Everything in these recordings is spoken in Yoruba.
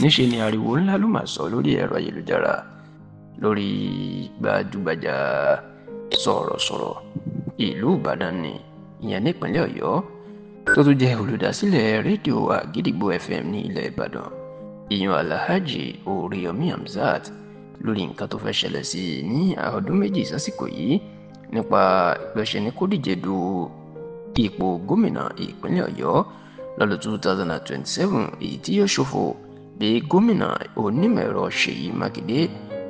níṣe ni ariwo ńlá ló máa sọ lórí ẹ̀rọ ayélujára lórí gbajúgbajà sọ̀rọ̀sọ̀rọ̀ ìlú Ìbàdàn ni ìyẹn nípínlẹ̀ Ọ̀yọ́ tó tún jẹ́ olùdásílẹ̀ rédíò Àgídìgbò FM ní ilẹ̀ Ìbàdàn ìyẹn Alhaji Oríyọmí Hamzat lórí nǹkan tó fẹ́ ṣẹlẹ̀ sí i ní ọdún méjì sásìkò yìí nípa ìgbésẹ̀ ní kó díje du ipò gómìnà ìpínlẹ̀ Ọ̀yọ́ lọ́dún 2027 èyí tí yóò ṣòfò bí gómìnà onímọ̀-ẹ̀rọ Ṣèyí Mákindé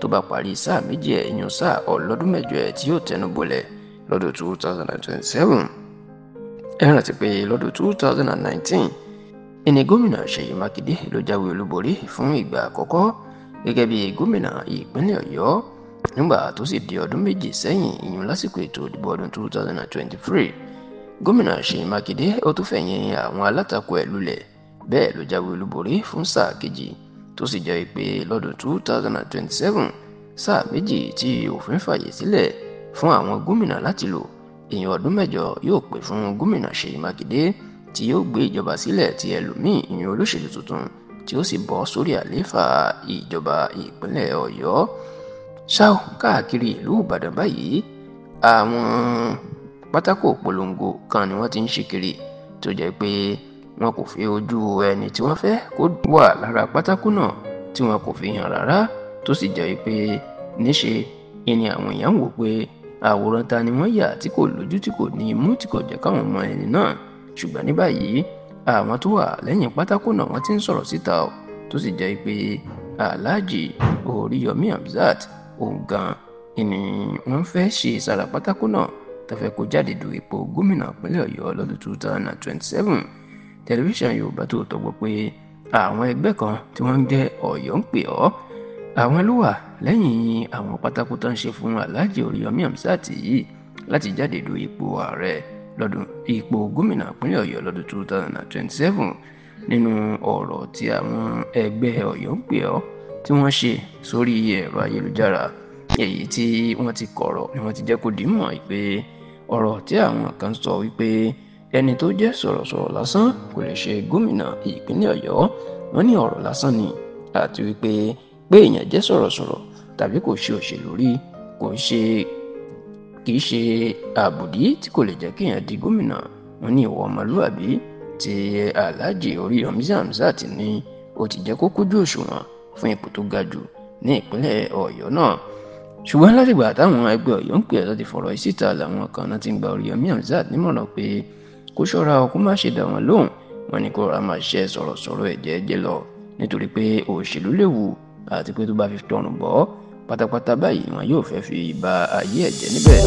tó bá parí sáà méjì ìyẹn sáà ọlọ́dún mẹ́jọ ẹ̀ tí yóò tẹnu bọlẹ̀ lọ́dún 2027. ẹ rántí pé lọ́dún 2019 ẹni gómìnà Ṣèyí Mákindé ló jáwé olúborí fún ìgbà àkọ́kọ́ gẹ́gẹ́ bí gómìnà ìpínlẹ̀ Ọ̀yọ́ nígbà tó sì di ọdún méjì sẹ́yìn ìyẹn lásìkò ètò ìdìbò ọdún 2023. gómìnà Ṣèyí Mákindé ó tún fẹ̀yìn àwọn alátakò ẹ̀ lulẹ̀ bẹ́ẹ̀ ló jáwé olúborí fún sáà kejì tó sì jẹ́ pé lọ́dún 2027 sáà méjì tí òfin fàyè sílẹ̀ fún àwọn gómìnà láti lò èèyàn ọdún mẹ́jọ yóò pè fún gómìnà Ṣèyí Mákindé tí yóò gbé ìjọba sílẹ̀ tí ẹlòmíì ìyẹn olóṣèlú tuntun tí ó sì bọ́ sórí àlééfà ìjọba ìpínlẹ̀ Ọ̀yọ́. ṣáò káàkiri ìlú Ìbàdàn báyìí àwọn pátákó polongo kan ni wọ́n ti ń ṣe kiri tó jẹ́ pé wọn kò fi ojú ẹni tí wọ́n fẹ́ kó wà lára pátákó náà tí wọn kò fi hàn rárá tó sì jẹ́ pé níṣe ni àwọn èèyàn wò pé àwòrán ta ni wọ́n yà tí kò lójú tí kò ní imú tí kò jẹ́ káwọn mọ ẹni náà ṣùgbọ́n ní báyìí àwọn tó wà lẹ́yìn pátákó náà wọ́n ti ń sọ̀rọ̀ síta o tó sì jẹ́ pé Alhaji Oríyọmí Hamzat òun gan ni wọ́n fẹ́ ṣe sára pátákó náà tó fẹ́ kó jáde du ipò gómìnà ìpínlẹ̀ Ọ̀yọ́ lọ́dún 2027. tẹlifíṣàn Yorùbá Tòótọ́ gbọ́ pé àwọn ẹgbẹ́ kan tí wọ́n ń jẹ́ Ọ̀yọ́ ń pè ọ́ àwọn ló wà lẹ́yìn àwọn pátákó tó ń ṣe fún Alhaji Oríyọmí Hamzat yìí láti jáde du ipò ààrẹ lọ́dún ipò gómìnà ìpínlẹ̀ Ọ̀yọ́ lọ́dún 2027. nínú ọ̀rọ̀ tí àwọn ẹgbẹ́ Ọ̀yọ́ ń pè ọ́ tí wọ́n ṣe sórí ẹ̀rọ ayélujára èyí tí wọ́n ti kọ̀rọ̀ ni wọ́n ti jẹ́ kó dìímọ̀ pé ọ̀rọ̀ tí àwọn kan sọ wípé ẹni tó jẹ́ sọ̀rọ̀sọ̀rọ̀ lásán kò lè ṣe gómìnà ìpínlẹ̀ Ọ̀yọ́ wọ́n ní ọ̀rọ̀ lásán ni àti wípé èèyàn jẹ́ sọ̀rọ̀sọ̀rọ̀ tàbí kò ṣe òṣèlú rí kì í ṣe àbùdí tí kò lè jẹ́ kéèyàn di gómìnà wọ́n ní ìwà ọmọlúwàbí tí Alhaji Oríyọmí Hamzat ní ó ti jẹ́ kó kójú òṣùwọ̀n fún ipò tó ga jù ní ìpínlẹ̀ Ọ̀yọ́ náà ṣùgbọ́n látìgbà táwọn ẹgbẹ́ Ọ̀yọ́ ń pè ẹ́ láti fọ̀rọ̀ ìsíta làwọn kan náà ti ń gba Oríyọmí Hamzat nímọ̀ràn pé kó ṣọ́ra kó má ṣe dá wọn lóhùn wọn ni kó ra máa ṣe sọ̀rọ̀sọ̀rọ̀ ẹ̀jẹ̀ lọ nítorí pé òṣèlú léwu àti pé tó bá fi tọrùn bọ́ pátápátá báyìí wọn yóò fẹ́ fi ba ayé ẹ̀jẹ̀ níbẹ̀.